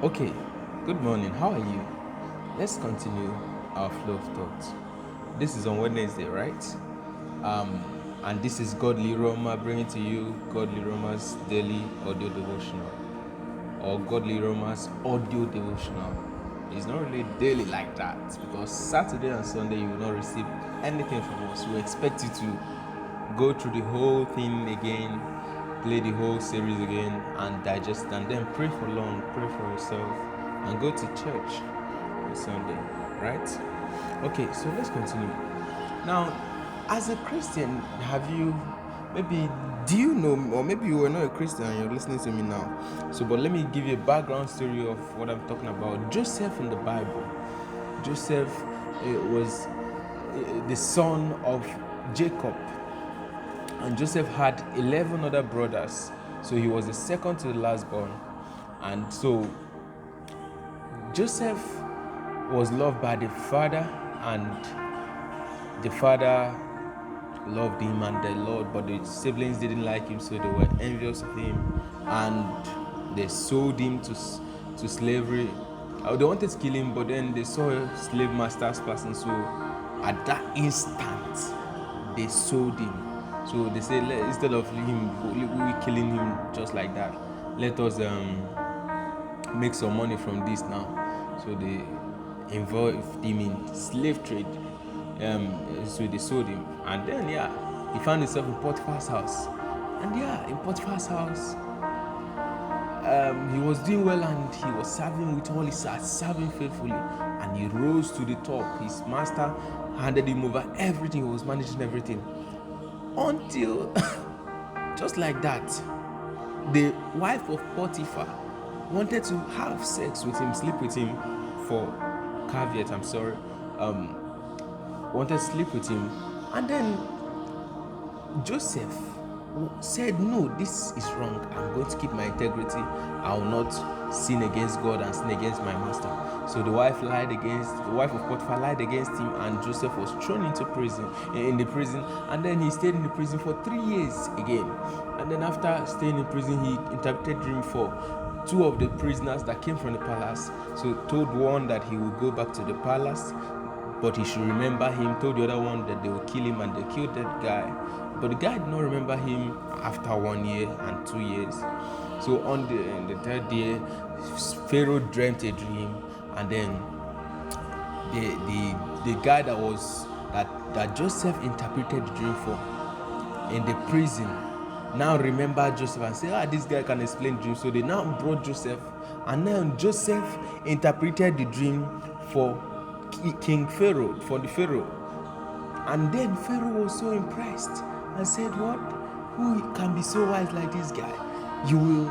Okay, good morning. How are you? Let's continue our flow of thoughts. This is on Wednesday, right? Um, and this is Godly Roma bringing to you Godly Roma's daily audio devotional or Godly Roma's audio devotional. It's not really daily like that because Saturday and Sunday you will not receive anything from us. We expect you to go through the whole thing again, play the whole series again, and digest it, and then pray for long, pray for yourself, and go to church on Sunday, right? Okay, so let's continue. Now, as a Christian, have you maybe do you know, or maybe you were not a Christian and you're listening to me now? So, but let me give you a background story of what I'm talking about. Joseph in the Bible. Joseph was the son of Jacob, and Joseph had 11 other brothers, so he was the second to the last born. And so Joseph was loved by the father, and the father loved him and the Lord, but the siblings didn't like him, so they were envious of him, and they sold him to slavery. They wanted to kill him, but then they saw slave masters passing, so at that instant they sold him. So they said, instead of him we killing him just like that, let us make some money from this now. So they involved him in slave trade. So they sold him, and then he found himself in Potiphar's house. And in Potiphar's house, he was doing well, and he was serving with all his heart, serving faithfully, and he rose to the top. His master handed him over everything. He was managing everything until just like that, the wife of Potiphar wanted to have sex with him, sleep with him for caveat, wanted to sleep with him. And then Joseph said, no, this is wrong. I'm going to keep my integrity. I will not sin against God and sin against my master. So the wife of Potiphar lied against him, and Joseph was thrown into the prison, and then he stayed in the prison for 3 years again. And then after staying in prison, he interpreted dream for two of the prisoners that came from the palace. So told one that he would go back to the palace, but he should remember him. Told the other one that they will kill him, and they killed that guy. But the guy did not remember him after 1 year and 2 years. So on the third day, Pharaoh dreamt a dream, and then the guy that Joseph interpreted the dream for in the prison now remembered Joseph and said, this guy can explain dreams. So they now brought Joseph, and now Joseph interpreted the dream for King Pharaoh, for the Pharaoh. And then Pharaoh was so impressed and said, what? Who can be so wise like this guy? You will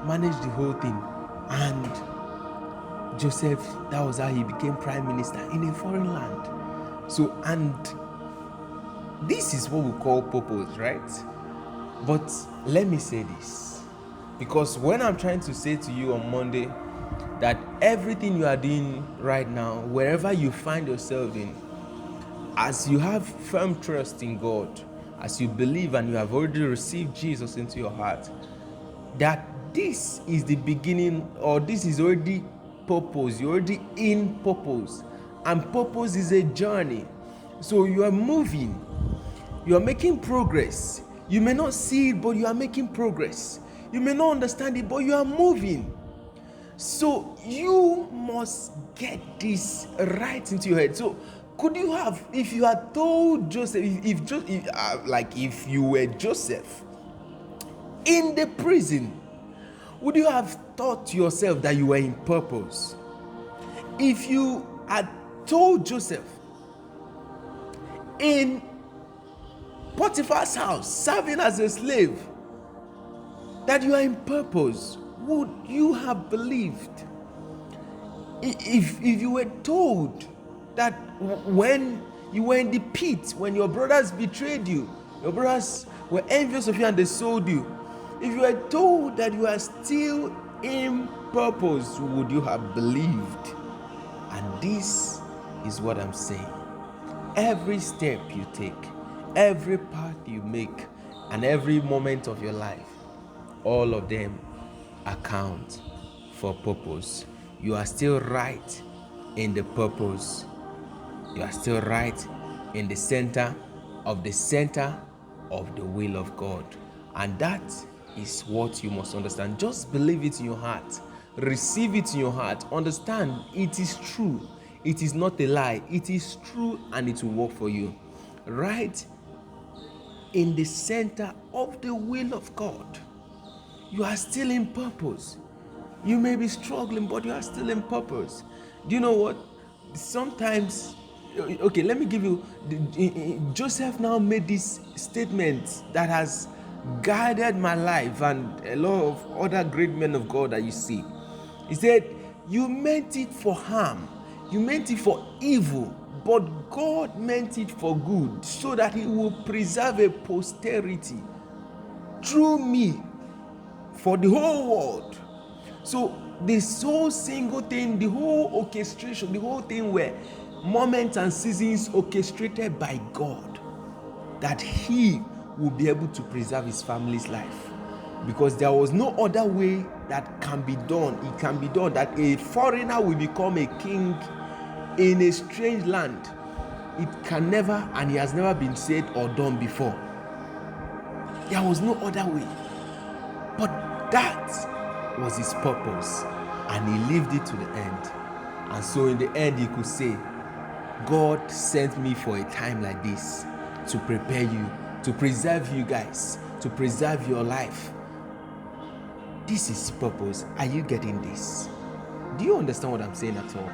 manage the whole thing. And Joseph, that was how he became prime minister in a foreign land. So, and this is what we call purpose, right? But let me say this, because when I'm trying to say to you on Monday that everything you are doing right now, wherever you find yourself in, as you have firm trust in God, as you believe and you have already received Jesus into your heart, that this is the beginning, or this is already purpose. You're already in purpose, and purpose is a journey. So you are moving, you are making progress. You may not see it, but you are making progress. You may not understand it, but you are moving. So you must get this right into your head. So could you have, if you had told Joseph, if you were Joseph in the prison, would you have thought to yourself that you were in purpose? If you had told Joseph in Potiphar's house, serving as a slave, that you are in purpose, would you have believed? If you were told that when you were in the pit, when your brothers betrayed you, your brothers were envious of you and they sold you, if you were told that you are still in purpose, would you have believed? And this is what I'm saying. Every step you take, every path you make, and every moment of your life, all of them account for purpose. You are still right in the purpose. You are still right in the center of the will of God. And that is what you must understand. Just believe it in your heart. Receive it in your heart. Understand it is true. It is not a lie. It is true and it will work for you. Right in the center of the will of God. You are still in purpose. You may be struggling, but you are still in purpose. Do you know what? Sometimes, okay, let me give you. Joseph now made this statement that has guided my life and a lot of other great men of God that you see. He said, "You meant it for harm, you meant it for evil, but God meant it for good, so that He will preserve a posterity through me for the whole world." So this whole single thing, the whole orchestration, the whole thing were moments and seasons orchestrated by God, that He will be able to preserve His family's life, because there was no other way that can be done. It can be done that a foreigner will become a king in a strange land. It can never, and it has never been said or done before. There was no other way. But that was His purpose, and He lived it to the end. And so in the end, He could say, God sent me for a time like this to prepare you, to preserve you guys, to preserve your life. This is purpose. Are you getting this? Do you understand what I'm saying at all?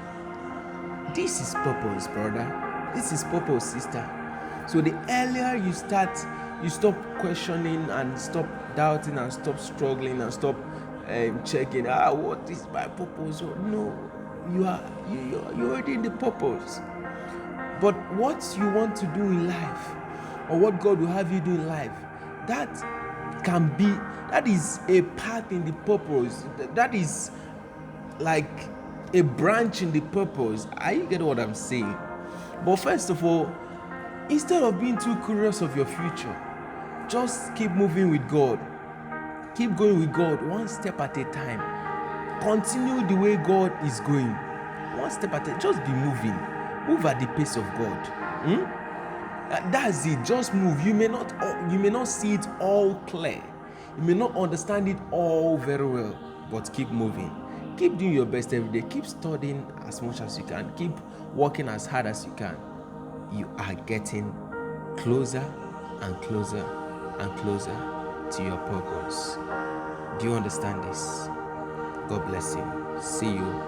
This is purpose, brother. This is purpose, sister. So the earlier you stop questioning and stop doubting and stop struggling and stop checking, what is my purpose? No, you're already in the purpose. But what you want to do in life, or what God will have you do in life, that is a path in the purpose. That is like a branch in the purpose. Are you getting what I'm saying? But first of all, instead of being too curious of your future, just keep moving with God. Keep going with God, one step at a time. Continue the way God is going. One step at a time. Just be moving. Move at the pace of God. That's it. Just move. You may not see it all clear. You may not understand it all very well, but keep moving. Keep doing your best every day. Keep studying as much as you can. Keep working as hard as you can. You are getting closer and closer and closer to your purpose. Do you understand this? God bless you. See you